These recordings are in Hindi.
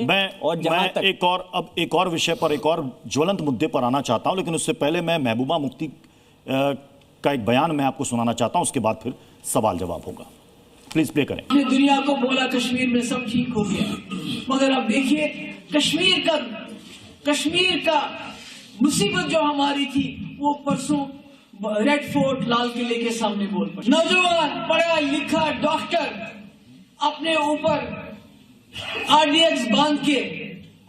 चाहिए। और जहां तक एक और विषय पर, एक और ज्वलंत मुद्दे पर आना चाहता हूं, लेकिन उससे पहले मैं महबूबा मुफ्ती का एक बयान मैं आपको सुनाना चाहता हूं, उसके बाद फिर सवाल जवाब होगा। प्लीज प्ले करें। दुनिया को बोला कश्मीर में सब ठीक हो गया, मगर अब देखिए कश्मीर का मुसीबत जो हमारी थी वो परसों रेड फोर्ट लाल किले के सामने बोल पड़े। नौजवान पढ़ा लिखा डॉक्टर अपने ऊपर आरडीएक्स बांध के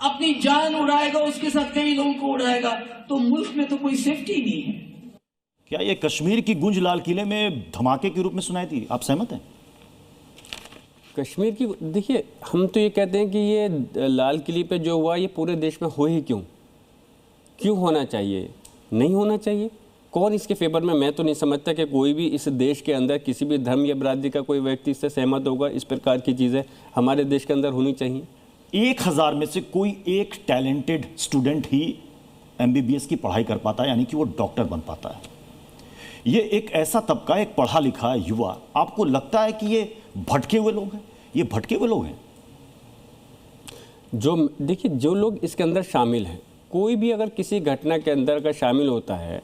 अपनी जान उड़ाएगा, उसके साथ कई लोगों को उड़ाएगा, तो मुल्क में तो कोई सेफ्टी नहीं है। क्या ये कश्मीर की गूंज लाल किले में धमाके के रूप में सुनाई थी? आप सहमत हैं? कश्मीर की, देखिए हम तो ये कहते हैं कि ये लाल किले पे जो हुआ ये पूरे देश में हो ही क्यों होना चाहिए, नहीं होना चाहिए। कौन इसके फेवर में? मैं तो नहीं समझता कि कोई भी इस देश के अंदर किसी भी धर्म या बिरादरी का कोई व्यक्ति इससे सहमत होगा। इस प्रकार की चीज़ें हमारे देश के अंदर होनी चाहिए। 1000 में से कोई एक टैलेंटेड स्टूडेंट ही एमबीबीएस की पढ़ाई कर पाता है, यानी कि वो डॉक्टर बन पाता है। ये एक ऐसा तबका, एक पढ़ा लिखा युवा, आपको लगता है कि ये भटके हुए लोग हैं? ये भटके हुए लोग हैं जो, देखिए जो लोग इसके अंदर शामिल हैं, कोई भी अगर किसी घटना के अंदर का शामिल होता है,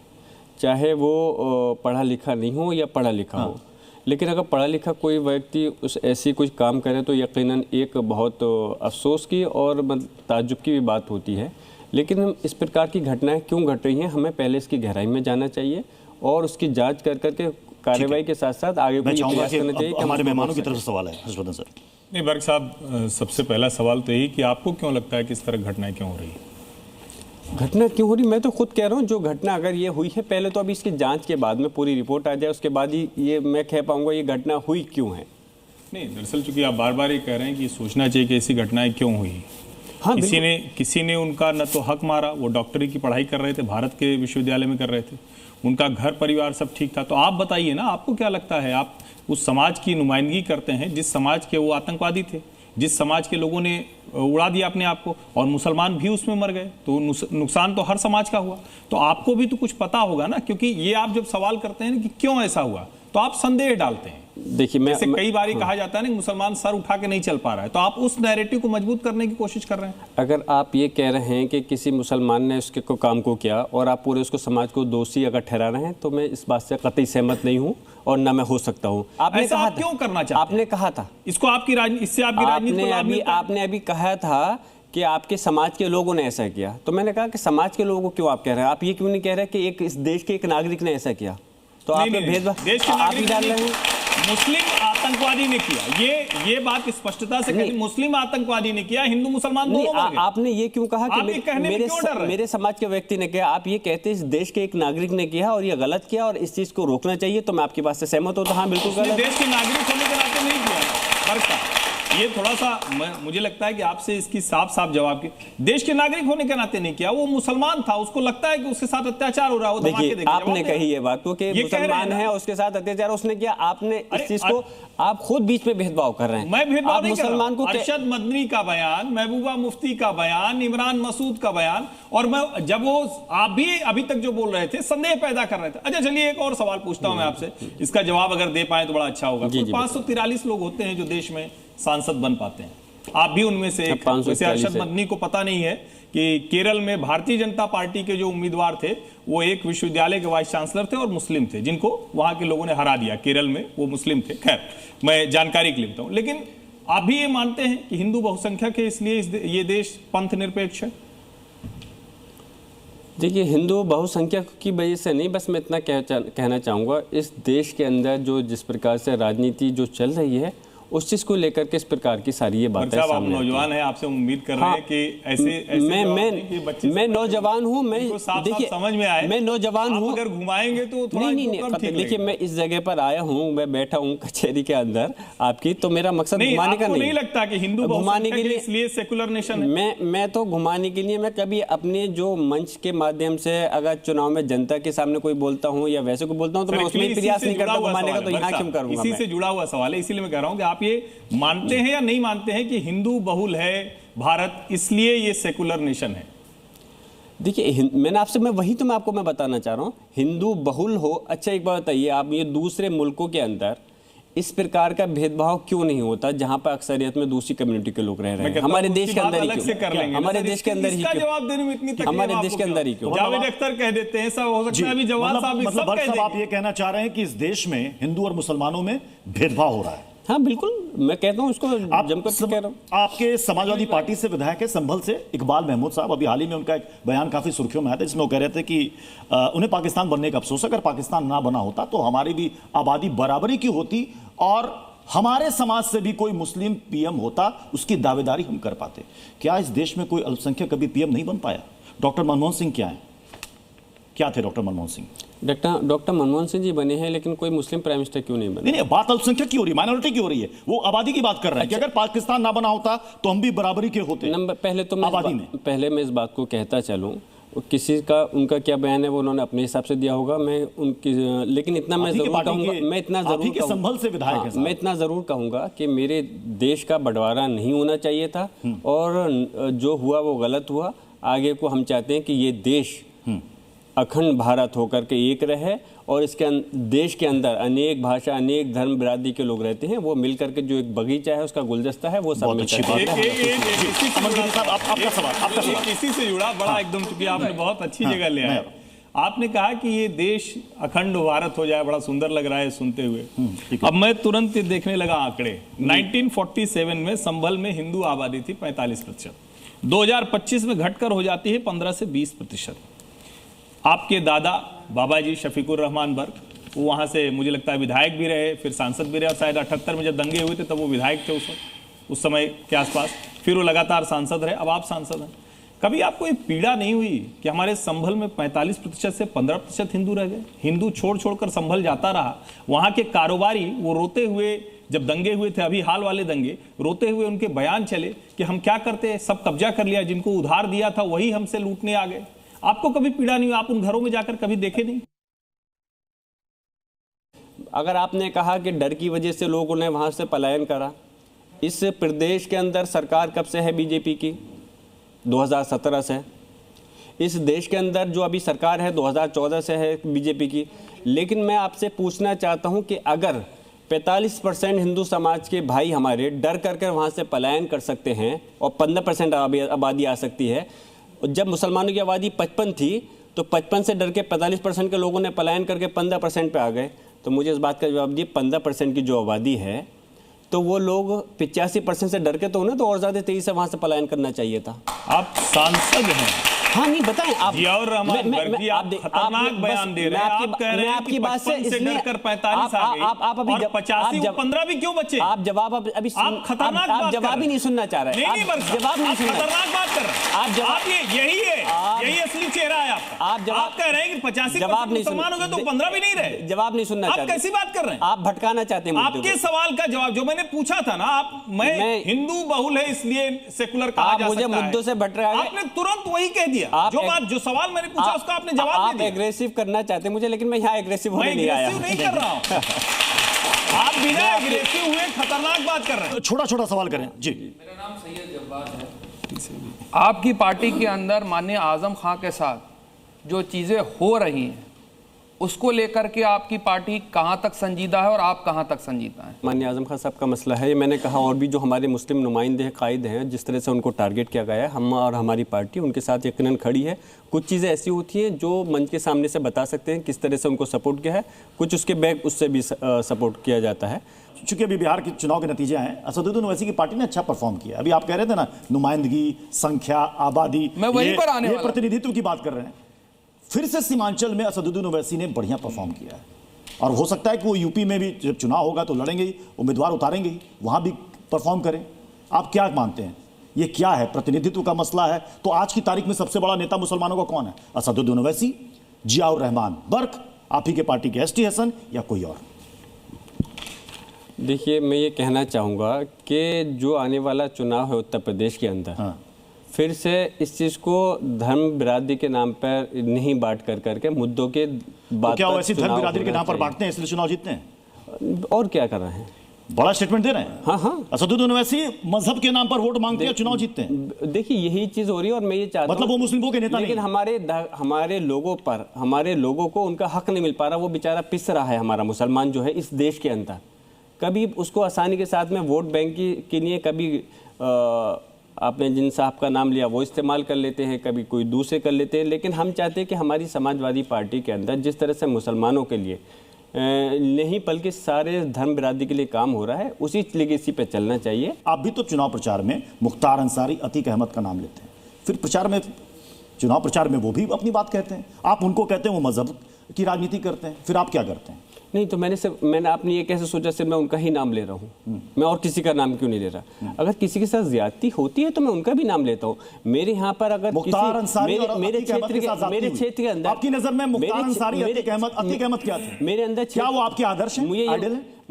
चाहे वो पढ़ा लिखा नहीं हो या पढ़ा लिखा हो, लेकिन अगर पढ़ा लिखा कोई व्यक्ति उस ऐसी कुछ काम करे तो यकीनन एक बहुत अफसोस की और ताज्जुब की भी बात होती है। लेकिन हम इस प्रकार की घटनाएं क्यों घट रही हैं, हमें पहले इसकी गहराई में जाना चाहिए और उसकी जांच कर करके कार्रवाई के साथ साथ आगे मैं चाहूंगा कि हमारे मेहमानों की तरफ से सवाल है। हर्षवर्धन सर। नहीं बर्क साहब, सबसे पहला सवाल तो यही कि आपको क्यों लगता है कि इस तरह घटनाएं क्यों हो रही है? घटना क्यों हो रही, मैं तो खुद कह रहा हूँ जो घटना अगर ये हुई है, पहले तो अभी इसकी जांच के बाद में पूरी रिपोर्ट आ जाए, उसके बाद ही ये मैं कह पाऊंगा ये घटना हुई क्यों है। नहीं, दरअसल चूंकि आप बार बार ये कह रहे हैं कि सोचना चाहिए कि ऐसी घटनाएं क्यों हुई। हाँ, किसी ने उनका न तो हक मारा, वो डॉक्टरी की पढ़ाई कर रहे थे, भारत के विश्वविद्यालय में कर रहे थे, उनका घर परिवार सब ठीक था। तो आप बताइए ना, आपको क्या लगता है, आप उस समाज की नुमाइंदगी करते हैं जिस समाज के वो आतंकवादी थे, जिस समाज के लोगों ने उड़ा दिया अपने आप को, और मुसलमान भी उसमें मर गए, तो नुकसान तो हर समाज का हुआ। तो आपको भी तो कुछ पता होगा ना, क्योंकि ये आप जब सवाल करते हैं कि क्यों ऐसा हुआ, तो आप संदेह डालते हैं। देखिए जैसे कई बार कहा जाता है ना, मुसलमान सर उठा के नहीं चल पा रहा है, तो आप उस नैरेटिव को मजबूत करने की कोशिश कर रहे हैं। अगर आप ये कह रहे हैं कि किसी मुसलमान ने उसके को काम को किया और आप पूरे उसको समाज को दोषी अगर ठहरा रहे हैं, तो मैं इस बात से कतई सहमत नहीं हूं और ना मैं हो सकता हूं। आपने कहा क्यों करना चाहते हैं? आपने कहा था इसको आपकी इससे आपकी राजनीति, आपने अभी कहा था कि आपके समाज के लोगों ने ऐसा किया, तो मैंने कहा कि समाज के लोगों को क्यों आप कह रहे हैं? आप ये क्यों नहीं कह रहे कि एक इस देश के एक नागरिक ने ऐसा किया? तो आप भेदभाव देश के नागरिक डाल रहे हैं। मुस्लिम आतंकवादी ने किया, ये बात स्पष्टता से कहती, मुस्लिम आतंकवादी ने किया, हिंदू मुसलमान दोनों मर गए। आपने ये क्यों कहा कि मेरे समाज के व्यक्ति ने किया? आप ये कहते हैं इस देश के एक नागरिक ने किया और ये गलत किया और इस चीज को रोकना चाहिए, तो मैं आपकी बात से सहमत हूं। तो हाँ, बिल्कुल गलत। देश के नागरिक होने के नाते नहीं किया। ये थोड़ा सा मुझे लगता है कि आपसे इसकी साफ साफ जवाब की, देश के नागरिक होने के नाते नहीं किया, वो मुसलमान था, उसको लगता है कि उसके साथ अत्याचार हो रहा है। देखिए आपने कही ये बात को कि मुसलमान है, उसके साथ अत्याचार उसने किया, आपने इस चीज को आप खुद बीच में भेदभाव कर रहे हैं। मैं भेदभाव नहीं मुसलमान को अरशद मदनी का बयान, महबूबा मुफ्ती का बयान, इमरान मसूद का बयान, और मैं जब वो आप भी अभी तक जो बोल रहे थे संदेह पैदा कर रहे थे। अच्छा चलिए, एक और सवाल पूछता हूं मैं आपसे, इसका जवाब अगर दे पाए तो बड़ा अच्छा होगा। 543 लोग होते हैं जो देश में सांसद बन पाते हैं, आप भी उनमें से एक। वैसे अरशद मदनी को पता नहीं है कि केरल में भारतीय जनता पार्टी के जो उम्मीदवार थे वो एक विश्वविद्यालय के वाइस चांसलर थे और मुस्लिम थे, जिनको वहां के लोगों ने हरा दिया। केरल में वो मुस्लिम थे। खैर, मैं जानकारी के लिए बताऊं, लेकिन आप भी ये मानते हैं कि हिंदू बहुसंख्यक है, इसलिए ये देश पंथ निरपेक्ष है? देखिए, हिंदू बहुसंख्यक की वजह से नहीं, बस मैं इतना कहना चाहूँगा, इस देश के अंदर जो जिस प्रकार से राजनीति जो चल रही है उस चीज को लेकर के इस प्रकार की सारी ये बातें सामने आप नौजवान हैं, आपसे उम्मीद कर रहे हैं कि ऐसे मैं नौजवान हूँ, मैं देखिए समझ में आए, मैं नौजवान हूँ। अगर घुमाएंगे तो थोड़ा नहीं, देखिए मैं इस जगह पर आया हूँ, मैं बैठा हूँ कचहरी के अंदर आपकी, तो मेरा मकसद घुमाने का नहीं लगता कि हिंदू घुमाने के लिए, इसलिए सेकुलर नेशन है। मैं तो घुमाने के लिए, मैं कभी अपने जो मंच के माध्यम से अगर चुनाव में जनता के सामने कोई बोलता हूँ या वैसे को बोलता हूँ, तो मैं उसमें प्रयास नहीं करता घुमाने का, तो यहाँ क्यों करूँगा? इसी से जुड़ा हुआ सवाल है, इसीलिए मैं कह रहा हूँ कि आप ये मानते हैं या नहीं मानते हैं कि हिंदू बहुल है भारत, इसलिए ये सेकुलर नेशन है? देखिए, मैंने आपसे मैं आपको बताना चाह रहा हूँ, हिंदू बहुल हो। अच्छा एक बात बताइए, आप ये दूसरे मुल्कों के अंदर इस प्रकार का भेदभाव क्यों नहीं होता जहां पर अक्सरियत में दूसरी कम्युनिटी के लोग रह रहे हैं? हमारे देश के अंदर ही क्यों? हमारे देश के अंदर ही क्यों? जवाब देने में इतनी तकलीफ हमारे देश के अंदर ही क्यों? जावेद अख्तर कह देते हैं, सब हो सकता है अभी जवाब साहब भी सब मतलब कह आप देंगे। ये कहना चाह रहे हैं कि इस देश में हिंदू और मुसलमानों में भेदभाव हो रहा है? हाँ बिल्कुल, मैं कहता हूँ उसको आप जमकर कह रहा हूँ। आपके समाजवादी पार्टी से विधायक है संभल से इकबाल महमूद साहब, अभी हाल ही में उनका एक बयान काफी सुर्खियों में आया था जिसमें वो कह रहे थे कि उन्हें पाकिस्तान बनने का अफसोस है, अगर पाकिस्तान ना बना होता तो हमारी भी आबादी बराबरी की होती और हमारे समाज से भी कोई मुस्लिम पीएम होता, उसकी दावेदारी हम कर पाते। क्या इस देश में कोई अल्पसंख्यक कभी पीएम नहीं बन पाया? डॉक्टर मनमोहन सिंह क्या थे डॉक्टर मनमोहन सिंह? डॉक्टर मनमोहन सिंह जी बने हैं, लेकिन कोई मुस्लिम प्राइम मिनिस्टर क्यों नहीं बने? नहीं, बात अल्पसंख्यक की हो रही है, माइनॉरिटी की हो रही है। वो आबादी की बात कर रहे हैं कि अगर पाकिस्तान ना बना होता तो हम भी बराबरी के होते। पहले मैं इस बात को कहता चलूं, किसी का उनका क्या बयान है वो उन्होंने अपने हिसाब से दिया होगा, मैं उनकी, लेकिन इतना मैं जरूर कहूंगा, मैं इतना जरूर कहूंगा कि मेरे देश का बंटवारा नहीं होना चाहिए था और जो हुआ वो गलत हुआ। आगे को हम चाहते हैं कि ये देश अखंड भारत होकर के एक रहे और इसके देश के अंदर अनेक भाषा, अनेक धर्म, बिरादरी के लोग रहते हैं, वो मिल करके जो एक बगीचा है, उसका गुलदस्ता है, वो सब इसी से जुड़ा बड़ा एकदम, चूंकि आपने बहुत अच्छी जगह ले आया। आपने कहा कि ये देश अखंड भारत हो जाए, बड़ा सुंदर लग रहा है सुनते हुए। अब मैं तुरंत देखने लगा आंकड़े। 1947 में संभल में हिंदू आबादी थी 45%, 2025 में घटकर हो जाती है 15 से 20%। आपके दादा बाबा जी शफीकुर रहमान बर्क, वो वहाँ से मुझे लगता है विधायक भी रहे, फिर सांसद भी रहे, और शायद 78 में जब दंगे हुए थे तब वो विधायक थे उस समय के आसपास, फिर वो लगातार सांसद रहे, अब आप सांसद हैं। कभी आपको ये पीड़ा नहीं हुई कि हमारे संभल में 45% से 15% हिंदू रह गए? हिंदू छोड़ छोड़कर संभल जाता रहा। वहाँ के कारोबारी वो रोते हुए, जब दंगे हुए थे, अभी हाल वाले दंगे, रोते हुए उनके बयान चले कि हम क्या करते हैं, सब कब्जा कर लिया, जिनको उधार दिया था वही हमसे लूटने आ गए। आपको कभी पीड़ा नहीं हुई? आप उन घरों में जाकर कभी देखे नहीं? अगर आपने कहा कि डर की वजह से लोगों ने वहां से पलायन करा, इस प्रदेश के अंदर सरकार कब से है बीजेपी की? 2017 से। इस देश के अंदर जो अभी सरकार है 2014 से है बीजेपी की। लेकिन मैं आपसे पूछना चाहता हूं कि अगर 45% हिंदू समाज के भाई हमारे डर करके वहां से पलायन कर सकते हैं और 15% आबादी आ सकती है, जब मुसलमानों की आबादी 55 थी तो 55 से डर के 45% के लोगों ने पलायन करके 15% पे आ गए। तो मुझे इस बात का जवाब दिए, 15% की जो आबादी है तो वो लोग 85% से डर के, तो उन्हें तो और ज़्यादा तेजी से वहाँ से पलायन करना चाहिए था। आप सांसद हैं। हाँ नहीं बताएं आप, जियाउर रहमान बर्की, आप खतरनाक बयान दे रहे हैं। आप कह रहे हैं कि 55 से डरकर 45 आ गई, आप अभी और 85 और 15 भी क्यों बचे? आप जवाब अभी आप खतरनाक आप जवाब ही नहीं सुनना चाह रहे हैं। जवाब नहीं सुनना, खतरनाक बात कर रहे हैं आप। यही है, यही असली चेहरा है आपका। आप कह रहे हैं कि 85% मुसलमान हो गए तो 15 भी नहीं रहे। जवाब नहीं सुनना चाहते। आप कैसी बात कर रहे हैं? आप भटकाना चाहते हैं। आपके सवाल का जवाब जो मैंने पूछा था ना, मैं हिंदू बहुल है इसलिए सेकुलर कहा जा सकता है, मुझे मुद्दों से भटका रहे हैं। आपने तुरंत वही कह दिया। जो सवाल मैंने पूछा उसका आपने जवाब दे दिया। आप एग्रेसिव करना चाहते हैं मुझे, लेकिन मैं यहाँ एग्रेसिव होने नहीं आया। नहीं कर रहा हूँ। आप बिना एग्रेसिव हुए खतरनाक बात कर रहे हैं। छोटा छोटा सवाल करें जी। मेरा नाम सैयद जब्बार है। आपकी पार्टी के अंदर माननीय आजम खां के साथ जो चीजें हो रही हैं उसको लेकर के आपकी पार्टी कहां तक संजीदा है और आप कहां तक संजीदा हैं? माननीय आजम खान साहब का मसला है ये, मैंने कहा, और भी जो हमारे मुस्लिम नुमाइंदे हैं, कायद हैं, जिस तरह से उनको टारगेट किया गया है, हम और हमारी पार्टी उनके साथ यकीनन खड़ी है। कुछ चीज़ें ऐसी होती हैं जो मंच के सामने से बता सकते हैं किस तरह से उनको सपोर्ट किया है, कुछ उसके बैक उससे भी सपोर्ट किया जाता है। चूंकि अभी बिहार के चुनाव के नतीजे आए, असदुद्दीन ओवैसी की पार्टी ने अच्छा परफॉर्म किया। अभी आप कह रहे थे ना, नुमाइंदगी, संख्या, आबादी, मैं वहीं पर आने वाला, प्रतिनिधित्व की बात कर रहे हैं। फिर से सीमांचल में असदुद्दीन ओवैसी ने बढ़िया परफॉर्म किया है और हो सकता है कि वो यूपी में भी जब चुनाव होगा तो लड़ेंगे ही, उम्मीदवार उतारेंगे ही, वहां भी परफॉर्म करें। आप क्या मानते हैं, ये क्या है? प्रतिनिधित्व का मसला है तो आज की तारीख में सबसे बड़ा नेता मुसलमानों का कौन है? असदुद्दीन ओवैसी, जियाउर रहमान बर्क, आप ही के पार्टी के एसटी हसन, या कोई और? देखिए, मैं ये कहना चाहूँगा कि जो आने वाला चुनाव है उत्तर प्रदेश के अंदर, फिर से इस चीज़ को धर्म बिरादरी के नाम पर नहीं बांट करके मुद्दों के बात, क्या वैसे धर्म बिरादरी के नाम पर बांटते हैं इसलिए चुनाव जीतते हैं? और क्या कर रहे हैं? बड़ा स्टेटमेंट दे रहे हैं। हाँ। असदुद्दीन ओवैसी मजहब के नाम पर वोट मांगते हैं, चुनाव जीतते हैं। देखिए, यही चीज हो रही है और मैं ये चाहता हूं, मतलब वो मुस्लिमों के नेता लेकिन हमारे लोगों को उनका हक नहीं मिल पा रहा। वो बेचारा पिस रहा है, हमारा मुसलमान जो है इस देश के अंदर कभी उसको आसानी के साथ में वोट बैंक के लिए कभी आपने जिन साहब का नाम लिया वो इस्तेमाल कर लेते हैं, कभी कोई दूसरे कर लेते हैं। लेकिन हम चाहते हैं कि हमारी समाजवादी पार्टी के अंदर जिस तरह से मुसलमानों के लिए नहीं बल्कि सारे धर्म बिरादरी के लिए काम हो रहा है, उसी लेगेसी पे चलना चाहिए। आप भी तो चुनाव प्रचार में मुख्तार अंसारी, अतीक अहमद का नाम लेते हैं, फिर चुनाव प्रचार में वो भी अपनी बात कहते हैं, आप उनको कहते हैं वो मजहब की राजनीति करते हैं, फिर आप क्या करते हैं? नहीं तो मैंने आपने ये कैसे सोचा सिर्फ मैं उनका ही नाम ले रहा हूँ, मैं और किसी का नाम क्यों नहीं ले रहा? अगर किसी के साथ ज्यादती होती है तो मैं उनका भी नाम लेता हूँ। मेरे यहाँ पर अगर मुख्तार अंसारी मेरे क्षेत्र के अंदर आपकी नजर में मुख्तार अंसारी, अतीक अहमद क्या थे? मेरे अंदर क्या वो आपके आदर्श हैं?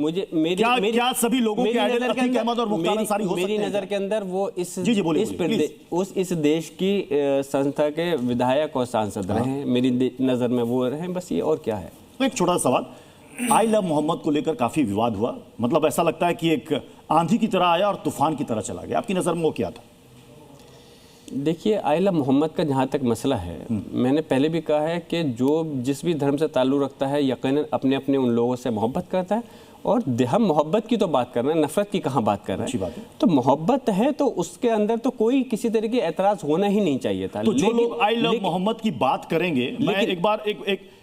क्या सभी लोगों के आइडल अतीक अहमद और मुख्तार अंसारी हो सकते हैं? मेरी नजर के अंदर वो इस देश की संस्था के विधायक और सांसद रहे हैं, मेरी नजर में वो रहे, बस ये और क्या है। तो एक छोटा सवाल, आई लव मोहम्मद को लेकर काफी विवाद हुआ, मतलब ऐसा लगता है कि एक आंधी की तरह आया और तूफान की तरह चला गया, आपकी नजर में वो क्या था? देखिए, आई लव मोहम्मद का जहाँ तक मसला है, मैंने पहले भी कहा है कि जो जिस भी धर्म से ताल्लुक़ रखता है यकीनन अपने अपने उन लोगों से मोहब्बत करता है। और हम मोहब्बत की तो बात कर रहे हैं, नफरत की कहाँ बात कर रहे हैं? तो मोहब्बत है तो उसके अंदर तो कोई किसी तरह की एतराज होना ही नहीं चाहिए था। तो जो लोग आई लव मोहम्मद की बात करेंगे, मैं एक बार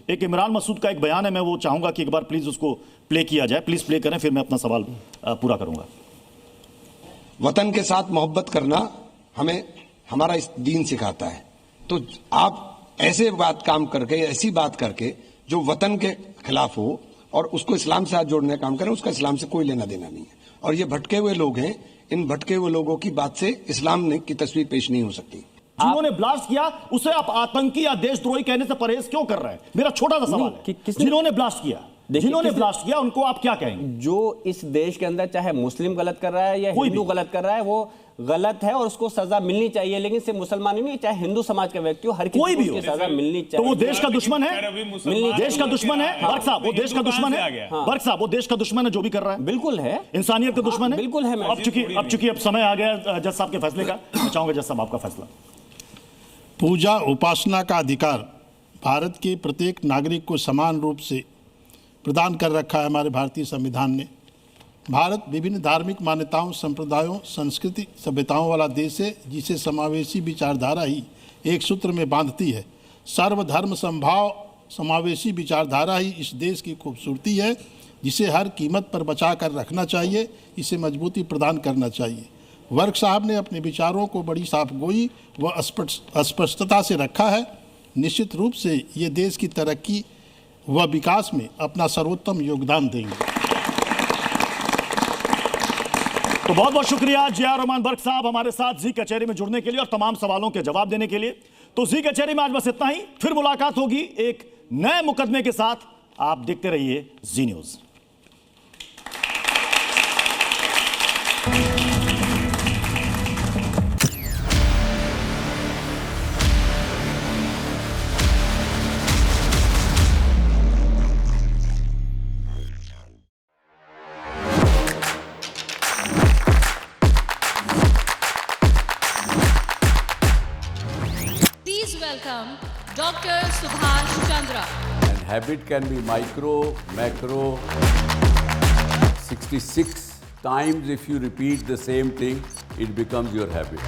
एक इमरान मसूद का एक बयान है, मैं वो चाहूंगा कि एक बार प्लीज उसको प्ले किया जाए, प्लीज प्ले करें, फिर मैं अपना सवाल पूरा करूंगा। वतन के साथ मोहब्बत करना हमें हमारा इस दीन सिखाता है। तो आप ऐसे काम करके, ऐसी बात करके जो वतन के खिलाफ हो और उसको इस्लाम से हाथ जोड़ने का काम करें, उसका इस्लाम से कोई लेना देना नहीं है। और ये भटके हुए लोग हैं, इन भटके हुए लोगों की बात से इस्लाम की तस्वीर पेश नहीं हो सकती। जिन्होंने ब्लास्ट किया उसे आप आतंकी या देशद्रोही कहने से परहेज क्यों कर रहे हैं? मेरा छोटा सा सवाल है, जिन्होंने ब्लास्ट किया उनको आप क्या कहेंगे? जो इस देश के अंदर चाहे मुस्लिम गलत कर रहा है या हिंदू गलत कर रहा है, वो गलत है और उसको सजा मिलनी चाहिए। लेकिन सिर्फ मुसलमान ही नहीं, चाहे हिंदू समाज का व्यक्ति हो, हर किसी को उसकी सजा मिलनी चाहिए। तो वो देश का दुश्मन है, देश का दुश्मन है बर्क साहब, वो देश का दुश्मन है बर्क साहब, वो देश का दुश्मन है जो भी कर रहा है। बिल्कुल है, इंसानियत का दुश्मन है, बिल्कुल है। अब चूंकि समय आ गया जज साहब के फैसले का, मैं चाहूंगा जज साहब आपका फैसला। पूजा उपासना का अधिकार भारत के प्रत्येक नागरिक को समान रूप से प्रदान कर रखा है हमारे भारतीय संविधान ने। भारत विभिन्न धार्मिक मान्यताओं, संप्रदायों, संस्कृति, सभ्यताओं वाला देश है, जिसे समावेशी विचारधारा ही एक सूत्र में बांधती है। सर्वधर्म समभाव समावेशी विचारधारा ही इस देश की खूबसूरती है, जिसे हर कीमत पर बचा कर रखना चाहिए, इसे मजबूती प्रदान करना चाहिए। वर्क साहब ने अपने विचारों को बड़ी साफगोई व स्पष्टता से रखा है। निश्चित रूप से ये देश की तरक्की व विकास में अपना सर्वोत्तम योगदान देंगे। तो बहुत बहुत शुक्रिया जे.आर. रहमान बर्क साहब हमारे साथ जी कचहरी में जुड़ने के लिए और तमाम सवालों के जवाब देने के लिए। तो जी कचहरी में आज बस इतना ही, फिर मुलाकात होगी एक नए मुकदमे के साथ। आप देखते रहिए जी news. Welcome Dr. Subhash Chandra. And habit can be micro, macro, 66 times if you repeat the same thing, it becomes your habit.